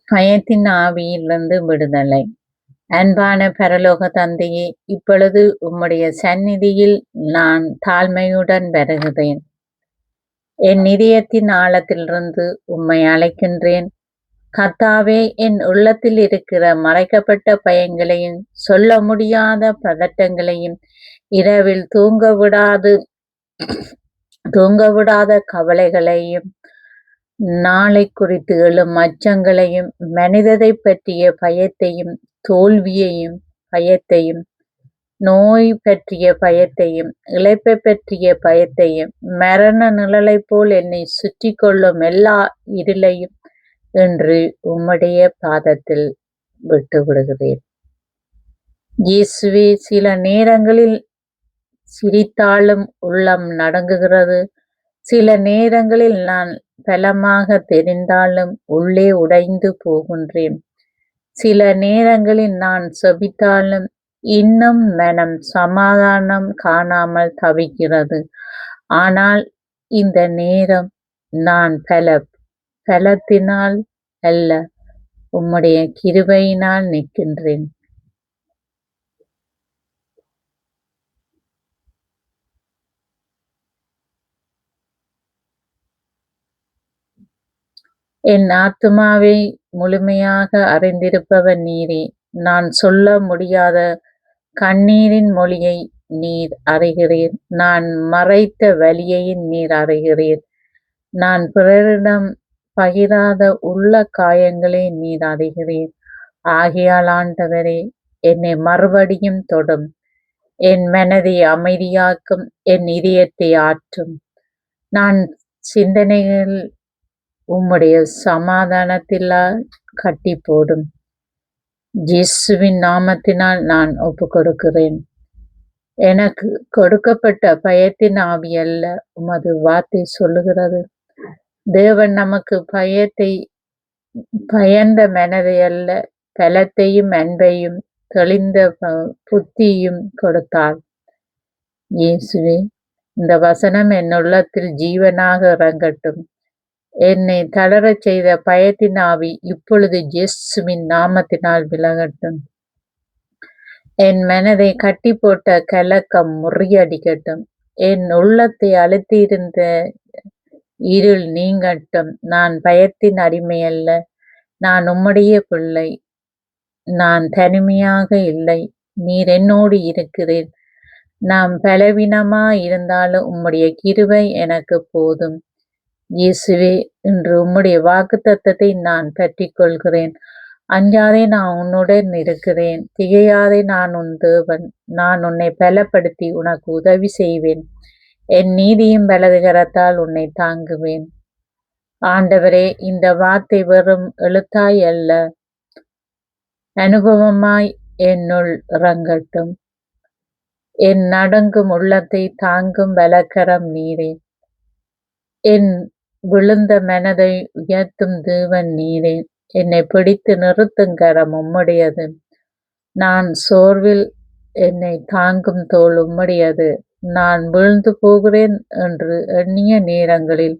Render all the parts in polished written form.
பயத்தின் ஆவியிலிருந்து விடுதலை. அன்பான பரலோக தந்தையே, இப்பொழுது உம்முடைய சந்நிதியில் நான் தாழ்மையுடன் வருகிறேன். என் இதயத்தின் ஆழத்திலிருந்து உம்மை அழைக்கின்றேன். கர்த்தாவே, என் உள்ளத்தில் இருக்கிற மறைக்கப்பட்ட பயங்களையும் சொல்ல முடியாத பதட்டங்களையும் இரவில் தூங்கவிடாத கவலைகளையும் நாளை குறித்து எழும் அச்சங்களையும் மனிதரை பற்றிய பயத்தையும் தோல்வியையும் பயத்தையும் நோய் பற்றிய பயத்தையும் இளைப்பை பற்றிய பயத்தையும் மரண நிழலை போல் என்னை சுற்றி கொள்ளும் எல்லா இருளையும் என்று உம்முடைய பாதத்தில் விட்டு விடுகிறேன். இயேசுவே, சில நேரங்களில் சிரித்தாலும் உள்ளம் நடுங்குகிறது. சில நேரங்களில் நான் பலமாக தெரிந்தாலும் உள்ளே உடைந்து போகின்றேன். சில நேரங்களில் நான் செபித்தாலும் இன்னும் மனம் சமாதானம் காணாமல் தவிக்கிறது. ஆனால் இந்த நேரம் நான் பலத்தினால் அல்ல, உம்முடைய கிருபையினால் நிற்கின்றேன். என் ஆத்துமாவை முழுமையாக அறிந்திருப்பவர் நீரே. நான் சொல்ல முடியாத கண்ணீரின் மொழியை நீர் அறிகிறீர். நான் மறைத்த வலியையும் நீர் அறிகிறீர். நான் பிறரிடம் பகிராத உள்ள காயங்களை நீர் அறிகிறீர். ஆகையால் ஆண்டவரே, என்னை மறுபடியும் தொடும். என் மனதை அமைதியாக்கும், என் இதயத்தை ஆற்றும். நான் சிந்தனைகள் உம்முடைய சமாதானத்தினால் கட்டி போடும். இயேசுவின் நாமத்தினால் நான் ஒப்பு கொடுக்கிறேன். எனக்கு கொடுக்கப்பட்ட பயத்தின் ஆவி அல்ல, உமது வார்த்தை சொல்லுகிறது. தேவன் நமக்கு பயந்த மனதை அல்ல, பலத்தையும் அன்பையும் தெளிந்த புத்தியும் கொடுத்தார். இயேசுவே, இந்த வசனம் என் உள்ளத்தில் ஜீவனாக இறங்கட்டும். என்னை தளரச் செய்த பயத்தின் ஆவி இப்பொழுது இயேசுவின் நாமத்தினால் விலகட்டும். என் மனதை கட்டி போட்ட கலக்கம் முறியடிக்கட்டும். என் உள்ளத்தை அழுத்தியிருந்த இருள் நீங்கட்டும். நான் பயத்தின் அடிமை அல்ல, நான் உம்முடைய பிள்ளை. நான் தனிமையாக இல்லை, நீர் என்னோடு இருக்கிறேன். நான் பலவீனமாய் இருந்தாலும் உம்முடைய கிருபை எனக்கு போதும். இயேசுவே, இன்று உம்முடைய வாக்குத்தத்தத்தை நான் பற்றிக் கொள்கிறேன். அஞ்சாதே, நான் உன்னுடன் இருக்கிறேன். திகையாதே, நான் உன் தேவன். நான் உன்னை பலப்படுத்தி உனக்கு உதவி செய்வேன். என் நீதியும் வலது கரத்தால் உன்னை தாங்குவேன். ஆண்டவரே, இந்த வார்த்தை வெறும் எழுத்தாய் அல்ல, அனுபவமாய் என்னுள் இறங்கட்டும். என் நடுங்கும் உள்ளத்தை தாங்கும் பலக்கரம் நீரே. என் விழுந்த மனதை உயர்த்தும் தேவன் நீரே. என்னை பிடித்து நிறுத்தும் கரம் உம்முடையது. நான் சோர்வில் என்னை தாங்கும் தோள் உம்முடையது. நான் வீழ்ந்து போகிறேன் என்று எண்ணிய நேரங்களில்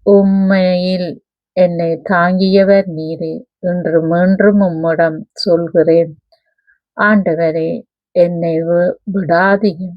உம்மையில் என்னை தாங்கியவர் நீரே. இன்று மீண்டும் உம்மிடம் சொல்கிறேன், ஆண்டவரே, என்னை விடாதியும்,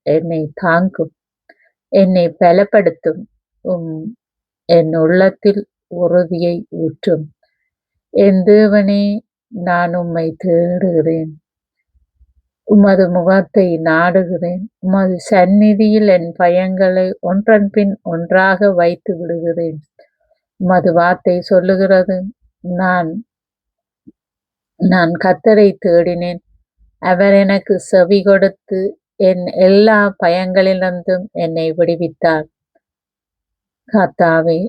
என்னை தாங்கும், என்னை பலப்படுத்தும். என் உள்ளத்தில் உறுதியை ஊற்றும். என் தேவனே, நான் உம்மை தேடுகிறேன். உமது முகத்தை நாடுகிறேன். உமது சந்நிதியில் என் பயங்களை ஒன்றன் பின் ஒன்றாக வைத்து விடுகிறேன். உமது வார்த்தை சொல்லுகிறது, நான் கர்த்தரை தேடினேன், அவர் எனக்கு செவி கொடுத்து என் எல்லா பயங்களிலிருந்தும் என்னை விடுவித்தார். கர்த்தாவே,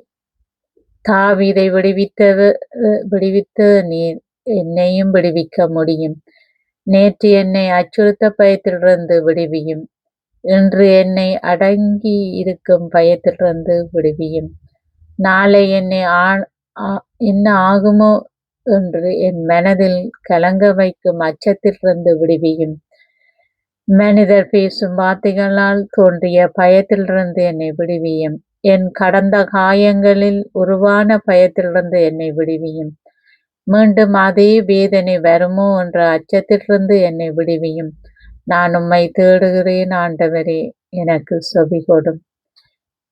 தாவீதை விடுவித்த நீர் என்னையும் விடுவிக்க முடியும். நேற்று என்னை அச்சுறுத்த பயத்திலிருந்து விடுவியும். இன்று என்னை அடங்கி இருக்கும் பயத்திலிருந்து விடுவியும். நாளை என்ன ஆகுமோ என்று என் மனதில் கலங்க வைக்கும் அச்சத்திலிருந்து விடுவியும். மனிதர் பேசும் வார்த்தைகளால் தோன்றிய பயத்திலிருந்து என்னை விடுவியும். என் கடந்த காயங்களில் உருவான பயத்திலிருந்து என்னை விடுவியும். மீண்டும் அதே வேதனை வருமோ என்ற அச்சத்திலிருந்து என்னை விடுவியும். நான் உம்மை தேடுகிறேன் ஆண்டவரே, எனக்கு செவிகொடும்.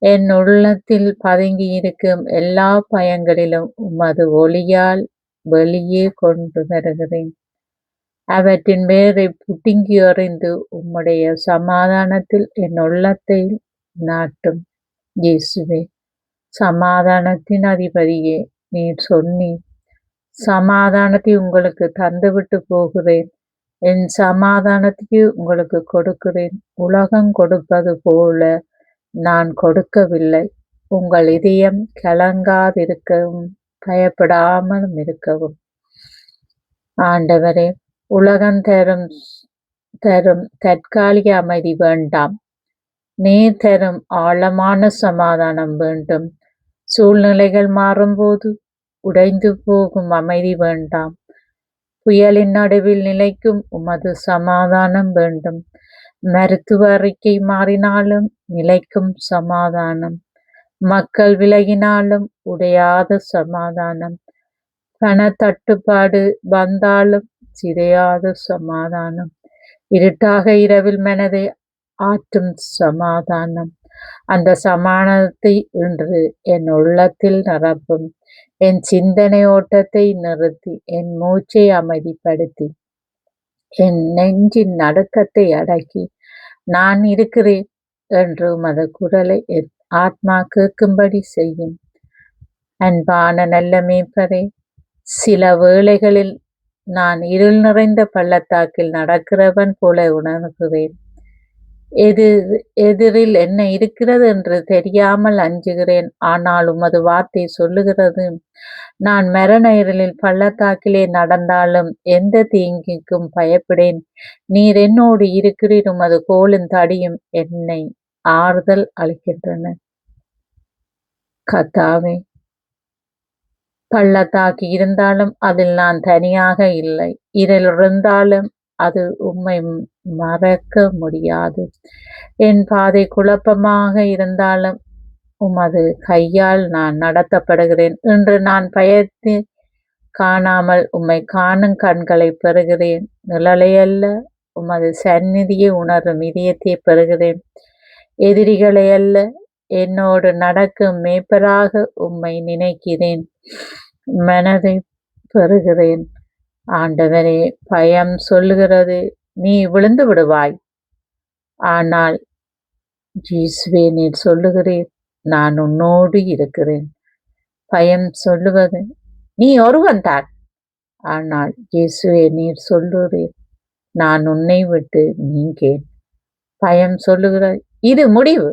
என் உள்ளத்தில் பதுங்கியிருக்கும் எல்லா பயங்களிலும் உமது ஒளியால் வெளியே கொண்டு வருகிறேன். அவற்றின் வேரை புடுங்கி எறிந்து உம்முடைய சமாதானத்தில் என் உள்ளத்தை நாட்டும். இயேசுவே, சமாதானத்தின் அதிபதியே, நீர் சொன்னீர், சமாதானத்தை உங்களுக்கு தந்துவிட்டு போகிறேன், என் சமாதானத்தை உங்களுக்கு கொடுக்கிறேன். உலகம் கொடுப்பது போல நான் கொடுக்கவில்லை. உங்கள் இதயம் கலங்காதிருக்கவும் பயப்படாமலும் இருக்கவும். ஆண்டவரே, உலகம் தரும் தற்காலிக அமைதி வேண்டாம், நீர் தரும் ஆழமான சமாதானம் வேண்டும். சூழ்நிலைகள் மாறும்போது உடைந்து போகும் அமைதி வேண்டாம், புயலின் நடுவில் நிலைக்கும் உமது சமாதானம் வேண்டும். மருத்துவ அறிக்கை மாறினாலும் நிலைக்கும் சமாதானம், மக்கள் விலகினாலும் உடையாத சமாதானம், பணத்தட்டுப்பாடு வந்தாலும் சிதையாத சமாதானம், இருட்டாக இரவில் மனதை ஆற்றும் சமாதானம், அந்த சமாதானத்தை இன்று என் உள்ளத்தில் நிரப்பும். என் சிந்தனை ஓட்டத்தை நிறுத்தி என் மூச்சை அமைதிப்படுத்தி என் நெஞ்சின் நடுக்கத்தை அடக்கி நான் இருக்கிறேன் என்று உமது குரலை என் ஆத்மா கேட்கும்படி செய்யும். அன்பான நல்ல மேய்ப்பரே, சில வேளைகளில் நான் இருள் நிறைந்த பள்ளத்தாக்கில் நடக்கிறவன் போல உணர்கிறேன். எதிரில் என்ன இருக்கிறது என்று தெரியாமல் அஞ்சுகிறேன். ஆனால் உமது வார்த்தை சொல்லுகிறது, நான் மரண இருளில் பள்ளத்தாக்கிலே நடந்தாலும் எந்த தீங்கிற்கும் பயப்படேன். நீர் என்னோடு இருக்கிறீர், உமது கோலும் தடியும் என்னை ஆறுதல் அளிக்கின்றன. கர்த்தாவே, பள்ளத்தாக்கு இருந்தாலும் அதில் நான் தனியாக இல்லை. இருள் இருந்தாலும் அது உம்மை மறக்க முடியாது. என் பாதை குழப்பமாக இருந்தாலும் உமது கையால் நான் நடத்தப்படுகிறேன். இன்று நான் பயத்து காணாமல் உம்மை காணும் கண்களை பெறுகிறேன். நிழலை அல்ல, உமது சந்நிதியை உணரும் இதயத்தை பெறுகிறேன். எதிரிகளை அல்ல, என்னோடு நடக்கும் மேய்ப்பராக உம்மை நினைக்கிறேன். மனதை பெறுகிறேன். ஆண்டவரே, பயம் சொல்லுகிறது, நீ விழுந்து விடுவாய். ஆனால் இயேசுவே, நீர் சொல்லுகிறீர், நான் உன்னோடு இருக்கிறேன். பயம் சொல்லுவது, நீ ஒருவன் தான். ஆனால் இயேசுவே, நீர் சொல்லுகிறீர், நான் உன்னை விட்டு நீங்கேன். பயம் சொல்லுகிறாய், இது முடிவு.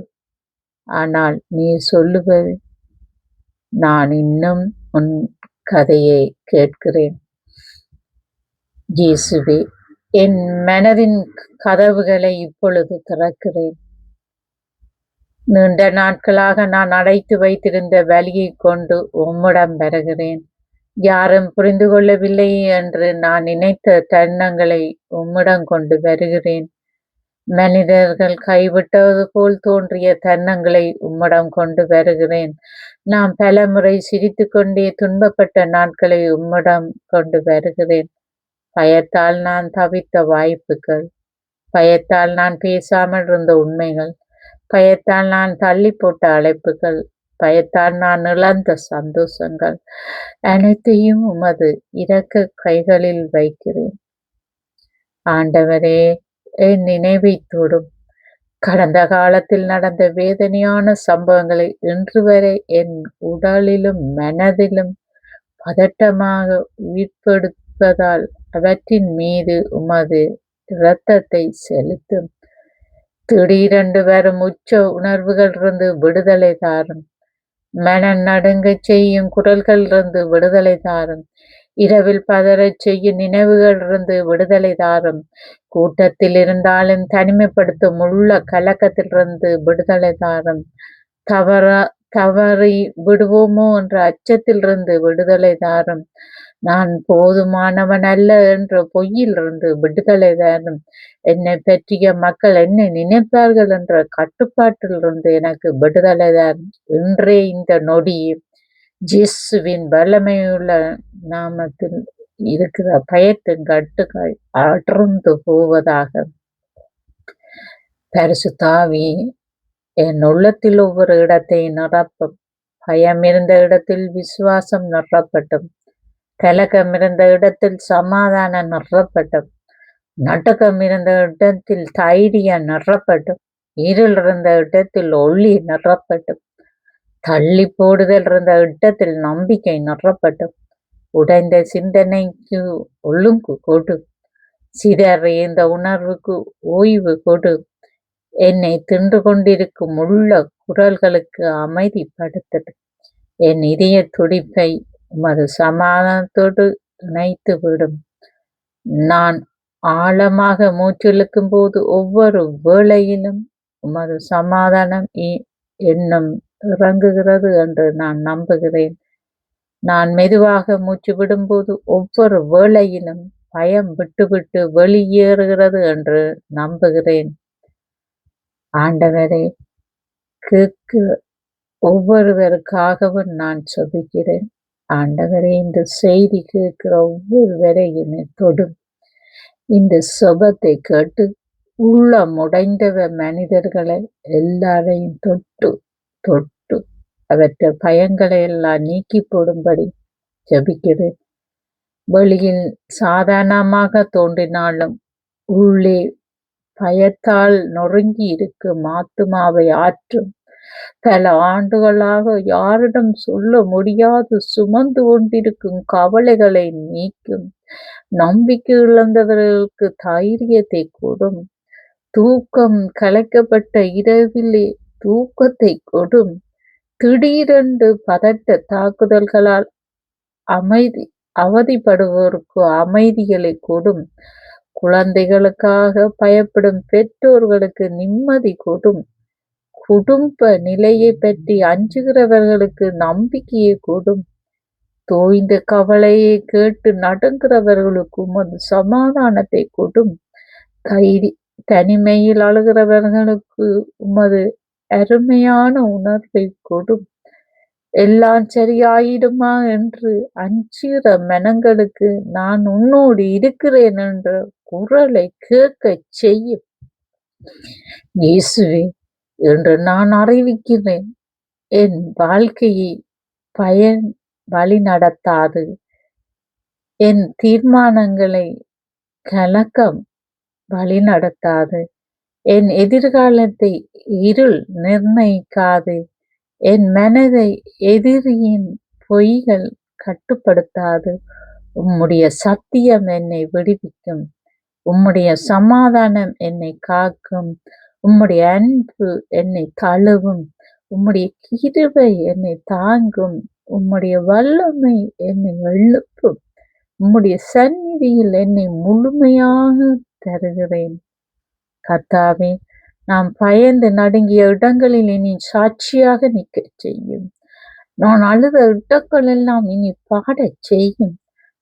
ஆனால் நீர் சொல்லுவது, நான் இன்னும் உன் கதையை கேட்கிறேன். இயேசுவே, என் மனதின் கதவுகளை இப்பொழுது திறக்கிறேன். நீண்ட நாட்களாக நான் அடைத்து வைத்திருந்த வலியை கொண்டு உம்மிடம் வருகிறேன். யாரும் புரிந்து கொள்ளவில்லை என்று நான் நினைத்த தருணங்களை உம்மிடம் கொண்டு வருகிறேன். மனிதர்கள் கைவிட்டது போல் தோன்றிய தருணங்களை உம்மிடம் கொண்டு வருகிறேன். நான் பலமுறை சிரித்து கொண்டே துன்பப்பட்ட நாட்களை உம்மிடம் கொண்டு வருகிறேன். பயத்தால் நான் தவித்த வாய்ப்புகள், பயத்தால் நான் பேசாமல் இருந்த உண்மைகள், பயத்தால் நான் தள்ளி போட்ட அழைப்புகள், பயத்தால் நான் இழந்த சந்தோஷங்கள் அனைத்தையும் உமது இரக்க கைகளில் வைக்கிறேன். ஆண்டவரே, என் நினைவை தொடும். கடந்த காலத்தில் நடந்த வேதனையான சம்பவங்களை இன்று வரை என் உடலிலும் மனதிலும் பதட்டமாக உயிர்ப்படுத்துவதால் அவற்றின் மீது உமது இரத்தத்தை செலுத்தும். திடீரென்று வரும் உச்ச உணர்வுகளிலிருந்து விடுதலை தாரும். மனம் நடுங்கச் செய்யும் குரல்களிலிருந்து விடுதலை தாரும். இரவில் பதறச் செய்யும் நினைவுகளிலிருந்து விடுதலை தாரும். கூட்டத்தில் இருந்தாலும் தனிமைப்படுத்தும் உள்ள கலக்கத்திலிருந்து விடுதலை தாரும். தவறி விடுவோமோ என்ற அச்சத்திலிருந்து விடுதலை தாரும். நான் போதுமானவன் அல்ல என்ற பொய்யிலிருந்து விடுதலை தாரும். என்னை பற்றிய மக்கள் என்னை நினைப்பார்கள் என்ற கட்டுப்பாட்டிலிருந்து எனக்கு விடுதலை தாரும். இன்றே இந்த நொடி இயேசுவின் வல்லமையுள்ள நாமத்தில் இருக்கிற பயத்தின் கட்டுகள் அடர்ந்து போவதாக. பரிசுத்தாவி என் உள்ளத்தில் ஒவ்வொரு இடத்தை நிரப்பும். பயம் இருந்த இடத்தில் விசுவாசம் நிரப்பட்டும். கலக்கம் இருந்த இடத்தில் சமாதானம் நிரப்பட்டும். நடுக்கம் இருந்த இடத்தில் தைரியம் நிரப்பட்டும். இருள் இருந்த இடத்தில் ஒளி நிரப்பட்டும். தள்ளி போடுதல் இருந்த இடத்தில் நம்பிக்கை நிரப்பட்டும். உடைந்த சிந்தனைக்கு ஒழுங்கு கொடு. சிதறிய உணர்வுக்கு ஓய்வு கொடு. என்னை தின்று கொண்டிருக்கும் உள்ள குரல்களுக்கு அமைதிப்படுத்தது. என் இதய துடிப்பை உமது சமாதானத்தோடு இணைத்து விடும். நான் ஆழமாக மூச்சிழுக்கும் போது ஒவ்வொரு வேளையிலும் உமது சமாதானம் என்னும் இறங்குகிறது என்று நான் நம்புகிறேன். நான் மெதுவாக மூச்சு விடும்போது ஒவ்வொரு வேளையிலும் பயம் விட்டு வெளியேறுகிறது என்று நம்புகிறேன். ஆண்டவரே, கேட்க ஒவ்வொருவருக்காகவும் நான் செபிக்கிறேன். ஆண்டவரே, இந்த செய்தி கேட்கிற ஒவ்வொருவரையும் தொடும். இந்த செபத்தை கேட்டு உள்ளமுடைந்தவ மனிதர்களை எல்லாரையும் தொட்டு தொட்டு அவற்றை பயங்களை எல்லாம் நீக்கி போடும்படி ஜெபிக்கிறேன். வெளியில் சாதாரணமாக தோன்றினாலும் உள்ளே பயத்தால் நொறுங்கி இருக்கும் ஆத்துமாவை ஆற்றும். பல ஆண்டுகளாக யாரிடம் சொல்ல முடியாது சுமந்து கொண்டிருக்கும் கவலைகளை நீக்கும். நம்பிக்கை இழந்தவர்களுக்கு தைரியத்தை கொடும். தூக்கம் கலைக்கப்பட்ட இரவிலே தூக்கத்தை கொடும். திடீரென்று பதட்ட தாக்குதல்களால் அவதிப்படுவோருக்கு அமைதிகளை கொடும். குழந்தைகளுக்காக பயப்படும் பெற்றோர்களுக்கு நிம்மதி கொடும். குடும்ப நிலையை பற்றி அஞ்சுகிறவர்களுக்கு நம்பிக்கையை கொடும். தோய்ந்த கவலையை கேட்டு நடுங்கிறவர்களுக்கு உமது சமாதானத்தை கொடும். தனிமையில் அழுகிறவர்களுக்கு உமது அருமையான உணர்வை கொடும். எல்லாம் சரியாயிடுமா என்று அஞ்சுகிற மனங்களுக்கு நான் உன்னோடு இருக்கிறேன் என்ற குரலை கேட்க செய்யும். இயேசுவே என்று நான் அறிவிக்கிறேன். என் வாழ்க்கையை பயன் வழி நடத்தாது. என் தீர்மானங்களை கலக்கம் வழி நடத்தாது. என் எதிர்காலத்தை இருள் நிர்ணயிக்காது. என் மனதை எதிரியின் பொய்கள் கட்டுப்படுத்தாது. உம்முடைய சத்தியம் என்னை விடுவிக்கும். உம்முடைய சமாதானம் என்னை காக்கும். உம்முடைய அன்பு என்னை தழுவும். உம்முடைய கிருபை என்னை தாங்கும். உம்முடைய வல்லமை என்னை எழுப்பும். உம்முடைய சந்நிதியில் என்னை முழுமையாக தருகிறேன். கர்த்தாவே, நாம் பயந்து நடுங்கிய இடங்களில் இனி சாட்சியாக நிற்க செய்யும். நான் அழுத இடங்களெல்லாம் இனி பாடச் செய்யும்.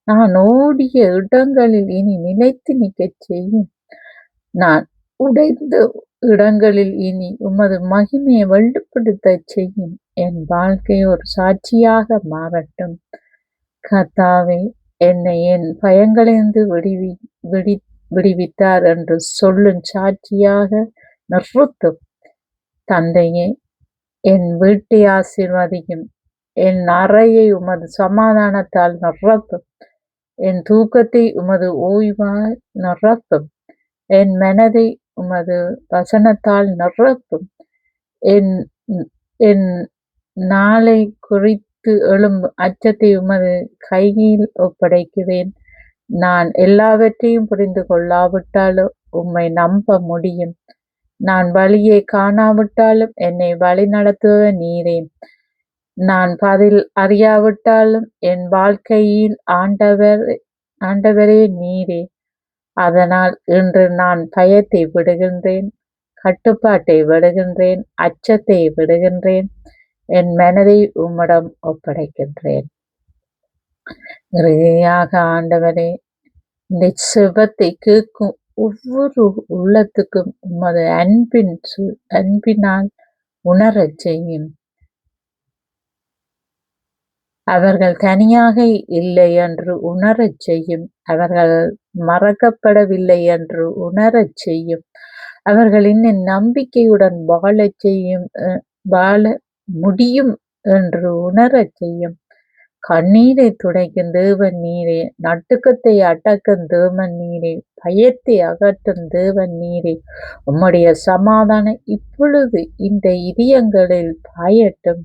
நான் ஓடிய இடங்களில் இனி நிலைத்து நிற்க செய்யும். நான் உடைந்த இடங்களில் இனி உமது மகிமையை வெளிப்படுத்த செய்யும். என் வாழ்க்கை ஒரு சாட்சியாக மாறட்டும். கர்த்தாவே, என்னை என் பயங்களிலிருந்து விடுவித்தார் என்று சொல்லும் சாட்சியாக நிறுத்தும். தந்தையே, என் வீட்டை ஆசீர்வதியும். என் அறையை உமது சமாதானத்தால் நிரப்பும். என் தூக்கத்தை உமது ஓய்வால் நிரப்பும். என் மனதை உமது வசனத்தால் நிரப்பும். என் நாளை குறித்து எழும் அச்சத்தை உமது கையில் ஒப்படைக்கிறேன். நான் எல்லாவற்றையும் புரிந்து கொள்ளாவிட்டாலும் உம்மை நம்ப முடியும். நான் வழியை காணாவிட்டாலும் என்னை வழி நடத்துவது நீரே. நான் பதில் அறியாவிட்டாலும் என் வாழ்க்கையில் ஆண்டவரே நீரே. அதனால் இன்று நான் பயத்தை விடுகின்றேன், கட்டுப்பாட்டை விடுகின்றேன், அச்சத்தை விடுகின்றேன். என் மனதை உம்மிடம் ஒப்படைக்கின்றேன். இறுதியாக ஆண்டவரே, இந்த செபத்தை கேட்கும் ஒவ்வொரு உள்ளத்துக்கும் உமது அன்பினால் உணரச் செய்யும். அவர்கள் தனியாக இல்லை என்று உணரச் செய்யும். அவர்கள் மறக்கப்படவில்லை என்று உணரச் செய்யும். அவர்கள் இன்னும் நம்பிக்கையுடன் வாழச் செய்யும் வாழ முடியும் என்று உணரச் செய்யும். கண்ணீரை துடைக்கும் தேவன் நீரே, நட்டுக்கத்தை அடக்கும் தேவன் நீரே, பயத்தை அகற்றும் தேவன் நீரே. உம்முடைய சமாதானம் இப்பொழுது இந்த இதயங்களில் பாயட்டும்.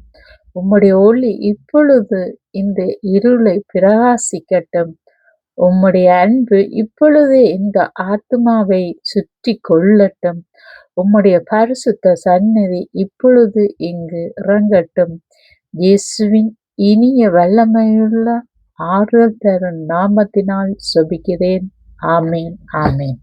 உம்முடைய ஒளி இப்பொழுது இந்த இருளை பிரகாசிக்கட்டும். உம்முடைய அன்பு இப்பொழுதே இந்த ஆத்மாவை சுற்றி கொள்ளட்டும். உம்முடைய பரிசுத்த சந்நிதி இப்பொழுது இங்கு இறங்கட்டும். இயேசுவின் இனிய வல்லமையுள்ள ஆறுதல் தரும் நாமத்தினால் செபிக்கிறேன். ஆமேன், ஆமேன்.